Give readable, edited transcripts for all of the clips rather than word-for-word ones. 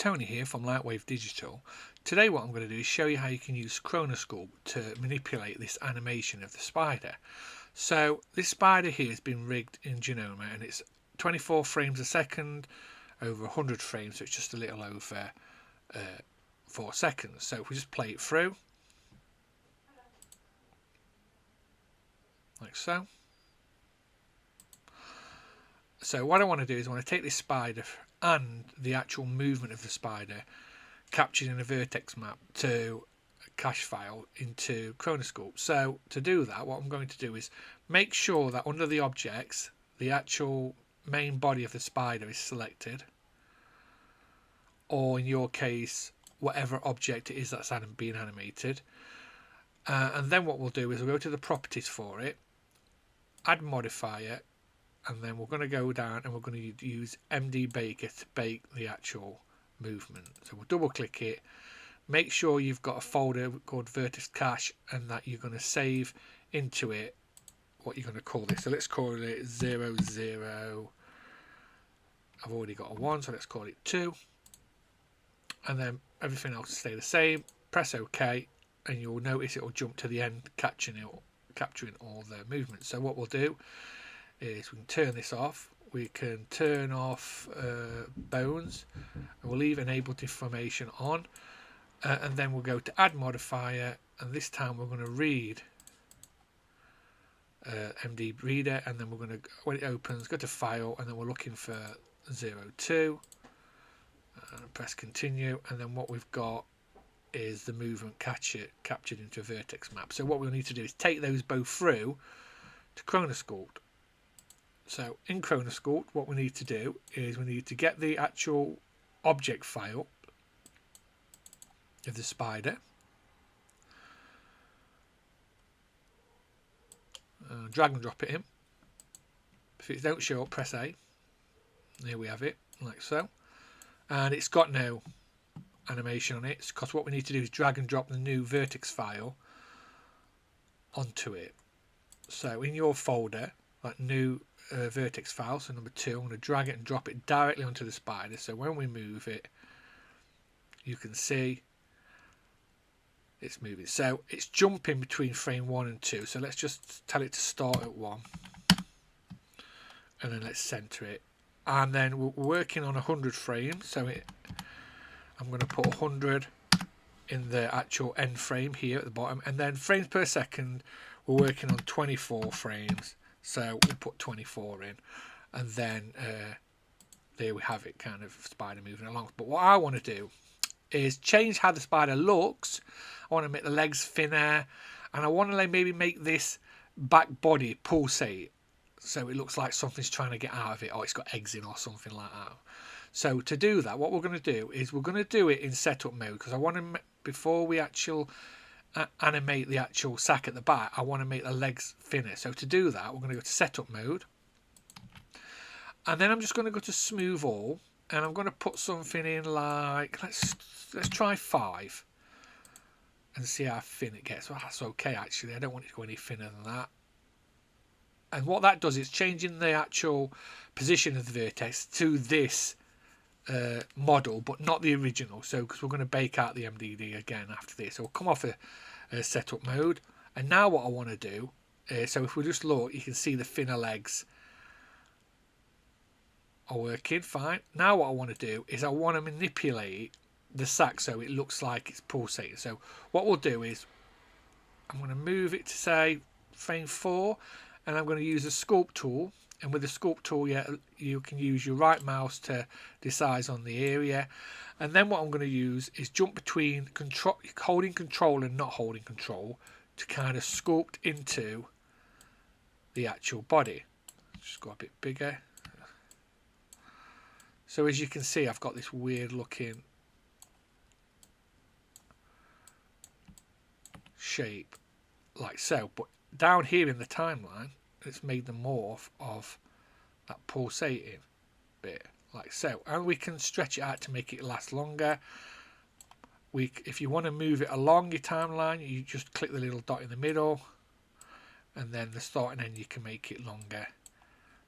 Tony here from Lightwave Digital. Today what I'm going to do is show you how you can use Chronosculpt to manipulate this animation of the spider. So this spider here has been rigged in Genoma and it's 24 frames a second over 100 frames, so it's just a little over 4 seconds. So if we just play it through, like so. So what I want to do is I want to take this spider and the actual movement of the spider captured in a vertex map to a cache file into Chronoscope. So to do that, what I'm going to do is make sure that under the objects the actual main body of the spider is selected, or in your case whatever object it is that's being animated, and then what we'll do is we'll go to the properties for it, add modifier, and then we're going to go down and we're going to use MD Baker to bake the actual movement. So we'll double click it, make sure you've got a folder called vertex cache and that you're going to save into it what you're going to call this. So let's call it 00. I've already got a 1, so let's call it 2, and then everything else will stay the same. Press OK and you'll notice it will jump to the end, capturing all the movements. So what we'll do is we can turn this off, we can turn off bones, and we'll leave enable deformation on, and then we'll go to add modifier, and this time we're going to read MD reader, and then we're going to, when it opens, go to file, and then we're looking for 02, and press continue, and then what we've got is the movement captured into a vertex map. So what we'll need to do is take those both through to Chronosculpt. So in Chronosculpt, what we need to do is we need to get the actual object file of the spider, drag and drop it in. If it don't show up, press A. There we have it, like so. And it's got no animation on it, because what we need to do is drag and drop the new vertex file onto it. So in your folder, like new vertex file, so number 2, I'm going to drag it and drop it directly onto the spider, so when we move it you can see it's moving. So it's jumping between frame 1 and 2, so let's just tell it to start at 1 and then let's center it, and then we're working on 100 frames, so I'm going to put 100 in the actual end frame here at the bottom, and then frames per second we're working on 24 frames, so we'll put 24 in, and then there we have it, kind of spider moving along. But what I want to do is change how the spider looks. I want to make the legs thinner, and I want to maybe make this back body pulsate, so it looks like something's trying to get out of it, or it's got eggs in or something like that. So to do that, what we're going to do is we're going to do it in setup mode, because I want to, before we animate the actual sack at the back, I want to make the legs thinner. So to do that, we're going to go to setup mode, and then I'm just going to go to smooth all, and I'm going to put something in like, let's try 5 and see how thin it gets. Well, that's okay actually, I don't want it to go any thinner than that. And what that does is changing the actual position of the vertex to this model, but not the original, so because we're going to bake out the MDD again after this. So we'll come off a setup mode, and now what I want to do so if we just look, you can see the thinner legs are working fine. Now what I want to do is I want to manipulate the sack so it looks like it's pulsating. So what we'll do is I'm going to move it to say frame 4, and I'm going to use the sculpt tool. And with the sculpt tool, you can use your right mouse to decide on the area. And then what I'm going to use is jump between holding control and not holding control to kind of sculpt into the actual body. Just go a bit bigger. So as you can see, I've got this weird looking shape like so. But down here in the timeline, it's made the morph of that pulsating bit like so, and we can stretch it out to make it last longer. If you want to move it along your timeline, you just click the little dot in the middle, and then the start and end you can make it longer.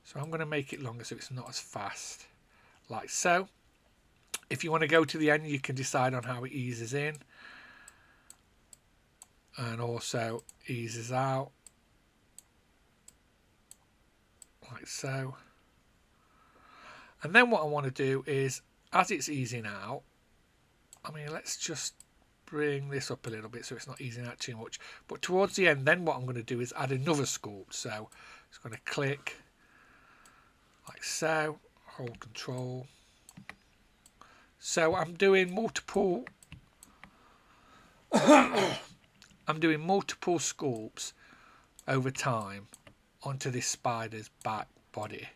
So I'm going to make it longer so it's not as fast, like so. If you want to go to the end, you can decide on how it eases in and also eases out, like so. And then what I want to do is, as it's easing out, I mean, let's just bring this up a little bit so it's not easing out too much. But towards the end, then what I'm going to do is add another sculpt. So I'm just going to click like so, hold control. So I'm doing multiple I'm doing multiple sculpts over time onto this spider's back body.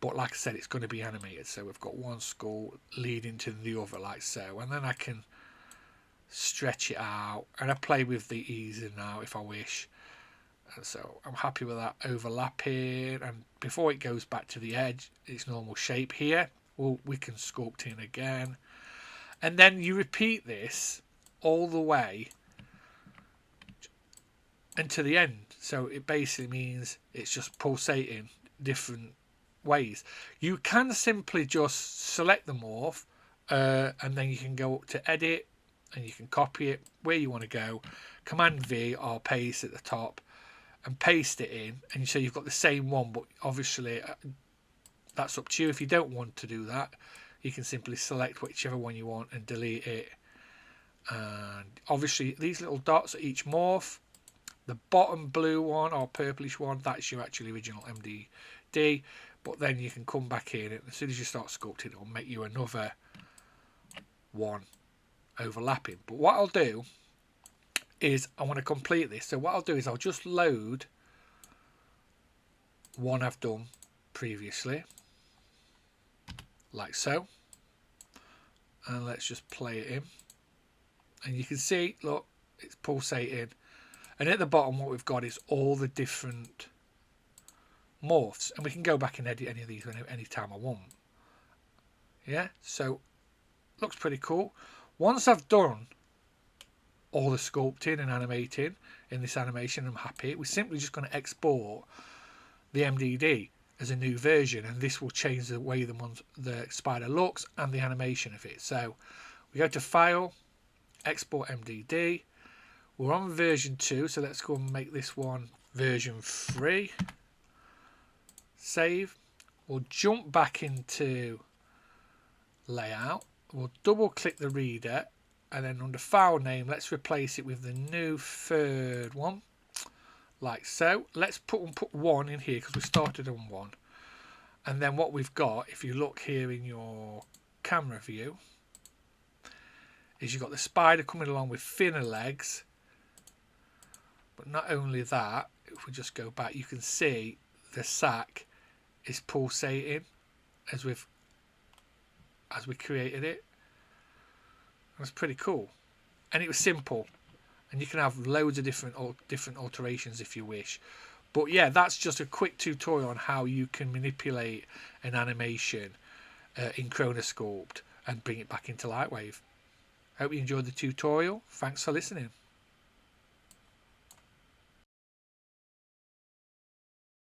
But like I said, it's going to be animated. So we've got one sculpt leading to the other like so. And then I can stretch it out. And I play with the easing now if I wish. And so I'm happy with that overlapping. And before it goes back to the edge, its normal shape here, well, we can sculpt in again. And then you repeat this all the way into the end. So it basically means it's just pulsating different ways. You can simply just select the morph and then you can go up to edit and you can copy it where you want to go. Command V or paste at the top and paste it in, and so you've got the same one, but obviously that's up to you. If you don't want to do that, you can simply select whichever one you want and delete it. And obviously these little dots are each morph. The bottom blue one or purplish one, that's your actual original MDD. But then you can come back in, and as soon as you start sculpting, it'll make you another one overlapping. But what I'll do is I want to complete this. So what I'll do is I'll just load one I've done previously, like so. And let's just play it in. And you can see, look, it's pulsating. And at the bottom, what we've got is all the different morphs, and we can go back and edit any of these any time I want. Yeah, so looks pretty cool. Once I've done all the sculpting and animating in this animation, I'm happy. We're simply just going to export the MDD as a new version, and this will change the way the spider looks and the animation of it. So we go to File, Export MDD. We're on version 2, so let's go and make this one version 3. Save. We'll jump back into layout. We'll double click the reader, and then under file name, let's replace it with the new third one, like so. Let's put 1 in here because we started on 1. And then what we've got, if you look here in your camera view, is you've got the spider coming along with thinner legs. But not only that, if we just go back, you can see the sack is pulsating as we created it. That's pretty cool, and it was simple, and you can have loads of different alterations if you wish. But yeah, that's just a quick tutorial on how you can manipulate an animation in Chronosculpt and bring it back into Lightwave. Hope you enjoyed the tutorial. Thanks for listening.